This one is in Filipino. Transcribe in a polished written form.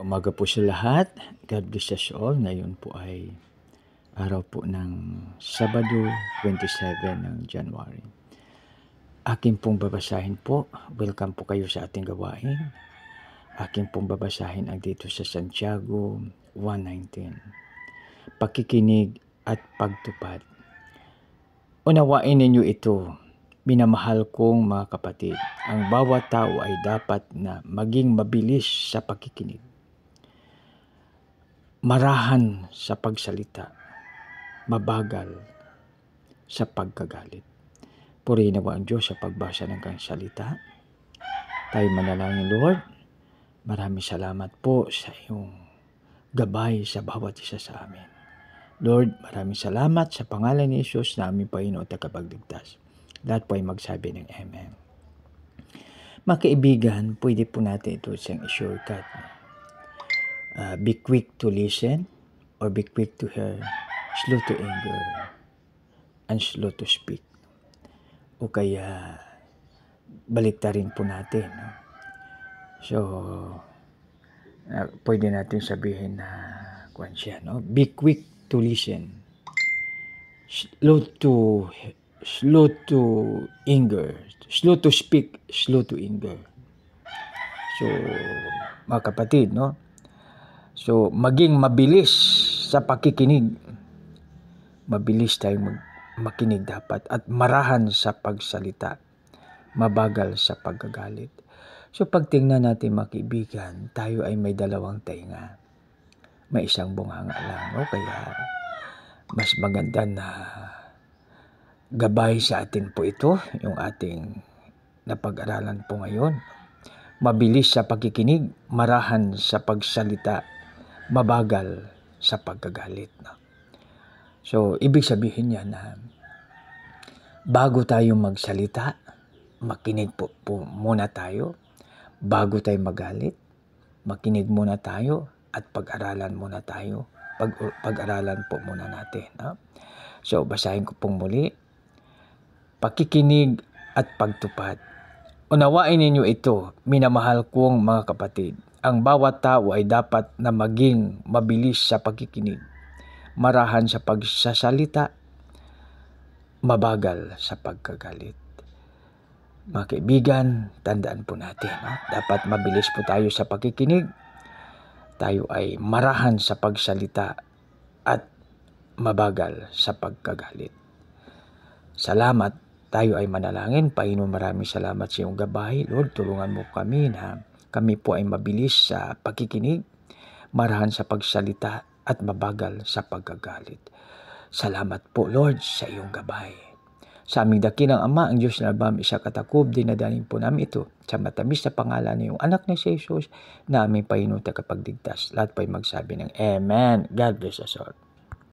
Umaga po sa lahat. God bless us all. Ngayon po ay araw po ng Sabado, 27 ng January. Akin pong babasahin po. Welcome po kayo sa ating gawain. Akin pong babasahin ang dito sa Santiago 1:19. Pakikinig at pagtupad. Unawain ninyo ito, minamahal kong mga kapatid. Ang bawat tao ay dapat na maging mabilis sa pakikinig, marahan sa pagsalita, mabagal sa pagkagalit. Purihin nawa ang Diyos sa pagbasa ng kanyang salita. Tayo manalangin, Lord. Maraming salamat po sa iyong gabay sa bawat isa sa amin. Lord, maraming salamat sa pangalan ni Jesus na aming Panginoon at Tagapagligtas. Lahat po ay magsabi ng Amen. Mga kaibigan, pwede po natin ito siyang i-shortcut. Be quick to listen or be quick to hear, slow to anger, and slow to speak. O kaya, baliktarin po natin. No? So, pwede natin sabihin na, no? Be quick to listen, slow to anger, slow to speak, slow to anger. So, mga kapatid, no? So, maging mabilis sa pakikinig. Mabilis tayong makinig dapat at marahan sa pagsalita. Mabagal sa pagkagalit. So, pagtingnan natin mga kaibigan, tayo ay may dalawang tainga. May isang bunganga lang. No? Kaya, mas maganda na gabay sa atin po ito, yung ating napag-aralan po ngayon. Mabilis sa pakikinig, marahan sa pagsalita, mabagal sa pagkagalit. No? So, ibig sabihin niya na bago tayo magsalita, makinig po muna tayo. Bago tayo magalit, makinig muna tayo at pag-aralan muna tayo. Pag-aralan po muna natin. No? So, basahin ko pong muli. Pakikinig at pagtupad. Unawain ninyo ito, minamahal kong mga kapatid. Ang bawat tao ay dapat na maging mabilis sa pakikinig, marahan sa pagsasalita, mabagal sa pagkagalit. Mga kaibigan, tandaan po natin, no? Dapat mabilis po tayo sa pakikinig, tayo ay marahan sa pagsalita at mabagal sa pagkagalit. Salamat, tayo ay manalangin. Panginoon, maraming salamat sa iyong gabay. Lord, tulungan mo kami na kami po ay mabilis sa pakikinig, marahan sa pagsalita at mabagal sa pagkagalit. Salamat po, Lord, sa iyong gabay. Sa aming dakilang Ama, ang Diyos na labam, isa katakob, dinadanin po namin ito sa matamis na pangalan ng iyong anak na si Jesus na aming Panginoon tagapagligtas. Lahat po ay magsabi ng Amen. God bless us all.